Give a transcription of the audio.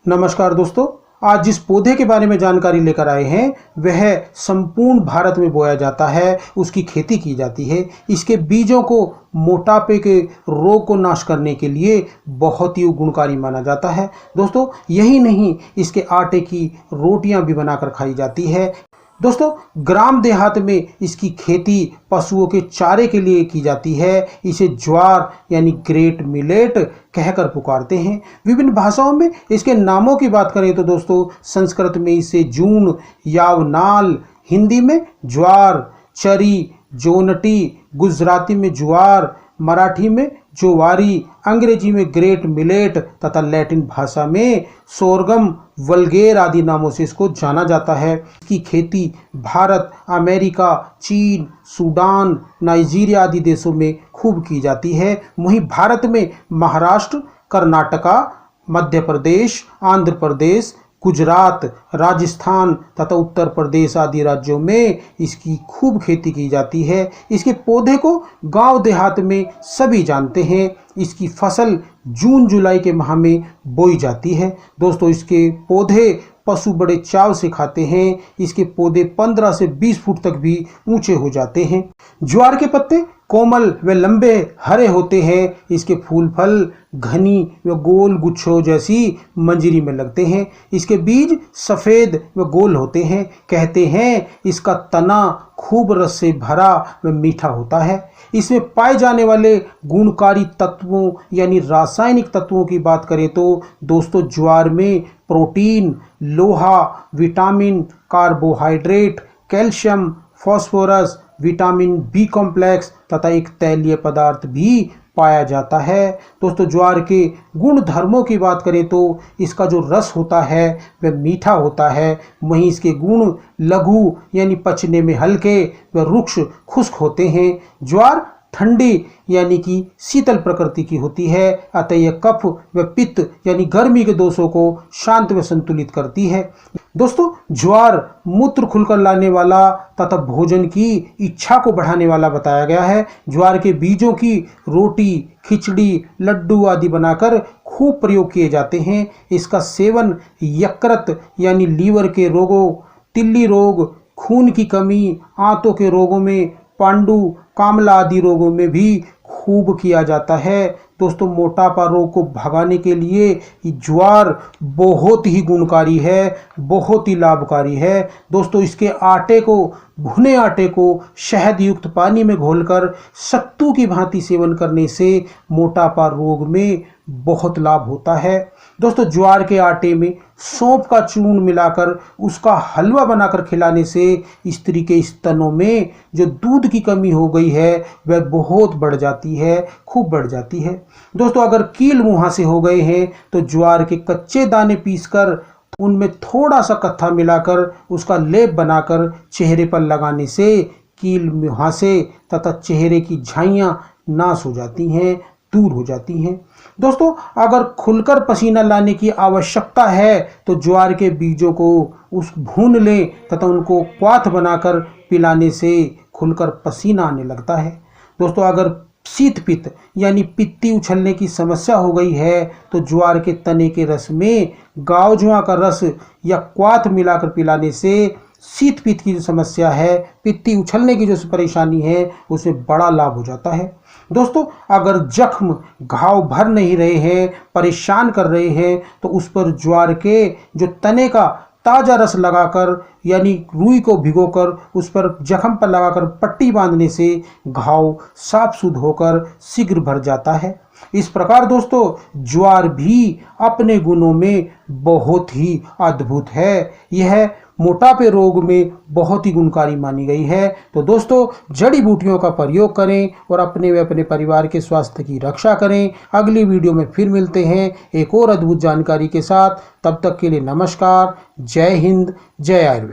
नमस्कार दोस्तों, आज जिस पौधे के बारे में जानकारी लेकर आए हैं वह संपूर्ण भारत में बोया जाता है, उसकी खेती की जाती है। इसके बीजों को मोटापे के रोग को नाश करने के लिए बहुत ही गुणकारी माना जाता है। दोस्तों, यही नहीं, इसके आटे की रोटियां भी बनाकर खाई जाती है। दोस्तों, ग्राम देहात में इसकी खेती पशुओं के चारे के लिए की जाती है। इसे ज्वार यानी ग्रेट मिलेट कहकर पुकारते हैं। विभिन्न भाषाओं में इसके नामों की बात करें तो दोस्तों, संस्कृत में इसे जून, यावनाल, हिंदी में ज्वार, चरी, जोनटी, गुजराती में ज्वार, मराठी में जोवारी, अंग्रेजी में ग्रेट मिलेट तथा लैटिन भाषा में सोरगम वल्गेर आदि नामों से इसको जाना जाता है। इसकी खेती भारत, अमेरिका, चीन, सूडान, नाइजीरिया आदि देशों में खूब की जाती है। वहीं भारत में महाराष्ट्र, कर्नाटका, मध्य प्रदेश, आंध्र प्रदेश, गुजरात, राजस्थान तथा उत्तर प्रदेश आदि राज्यों में इसकी खूब खेती की जाती है। इसके पौधे को गांव देहात में सभी जानते हैं। इसकी फसल जून जुलाई के माह में बोई जाती है। दोस्तों, इसके पौधे पशु बड़े चाव से खाते हैं। इसके पौधे 15 से 20 फुट तक भी ऊंचे हो जाते हैं। ज्वार के पत्ते कोमल व लंबे हरे होते हैं। इसके फूल फल घनी व गोल गुच्छों जैसी मंजरी में लगते हैं। इसके बीज सफ़ेद व गोल होते हैं। कहते हैं इसका तना खूब रस से भरा व मीठा होता है। इसमें पाए जाने वाले गुणकारी तत्वों यानी रासायनिक तत्वों की बात करें तो दोस्तों, ज्वार में प्रोटीन, लोहा, vitamin, carbohydrate, calcium, phosphorus, vitamin B complex तथा एक तैलीय पदार्थ भी पाया जाता है। दोस्तों, ज्वार के गुण धर्मों की बात करें तो इसका जो रस होता है वह मीठा होता है। वहीं इसके गुण लघु यानी पचने में हल्के व रुक्ष खुश्क होते हैं। ज्वार ठंडी यानी कि शीतल प्रकृति की होती है, अतः यह कफ व पित्त यानी गर्मी के दोषों को शांत व संतुलित करती है। दोस्तों, ज्वार मूत्र खुलकर लाने वाला तथा भोजन की इच्छा को बढ़ाने वाला बताया गया है। ज्वार के बीजों की रोटी, खिचड़ी, लड्डू आदि बनाकर खूब प्रयोग किए जाते हैं। इसका सेवन यकृत यानी लीवर के रोगों, तिल्ली रोग, खून की कमी, आंतों के रोगों में, पांडु, कामला आदि रोगों में भी खूब किया जाता है। दोस्तों, मोटापा रोग को भगाने के लिए ज्वार बहुत ही गुणकारी है, बहुत ही लाभकारी है। दोस्तों, इसके आटे को, भुने आटे को शहद युक्त पानी में घोलकर सत्तू की भांति सेवन करने से मोटापा रोग में बहुत लाभ होता है। दोस्तों, ज्वार के आटे में सौंफ का चूर्ण मिलाकर उसका हलवा बनाकर खिलाने से स्त्री के स्तनों में जो दूध की कमी हो गई है वह बहुत बढ़ जाती है, खूब बढ़ जाती है। दोस्तों, अगर कील मुहासे हो गए हैं तो ज्वार के कच्चे दाने पीसकर उनमें थोड़ा सा कत्था मिलाकर उसका लेप बनाकर चेहरे पर लगाने से कील मुहासे तथा चेहरे की झाइयाँ नाश हो जाती हैं, दूर हो जाती हैं। दोस्तों, अगर खुलकर पसीना लाने की आवश्यकता है तो ज्वार के बीजों को उस भून लें तथा उनको क्वाथ बनाकर पिलाने से खुलकर पसीना आने लगता है। दोस्तों, अगर शीत पित्त यानी पित्ती उछलने की समस्या हो गई है तो ज्वार के तने के रस में गावजुआ का रस या क्वाथ मिलाकर पिलाने से शीत पित्त की जो समस्या है, पित्ती उछलने की जो परेशानी है, उसमें बड़ा लाभ हो जाता है। दोस्तों, अगर जख्म, घाव भर नहीं रहे हैं, परेशान कर रहे हैं तो उस पर ज्वार के जो तने का ताज़ा रस लगाकर यानी रुई को भिगोकर उस पर जख्म पर लगाकर पट्टी बांधने से घाव साफ सुध होकर शीघ्र भर जाता है। इस प्रकार दोस्तों, ज्वार भी अपने गुणों में बहुत ही अद्भुत है। यह मोटापे रोग में बहुत ही गुणकारी मानी गई है। तो दोस्तों, जड़ी बूटियों का प्रयोग करें और अपने व अपने परिवार के स्वास्थ्य की रक्षा करें। अगली वीडियो में फिर मिलते हैं एक और अद्भुत जानकारी के साथ। तब तक के लिए नमस्कार। जय हिंद, जय आयुर्वेद।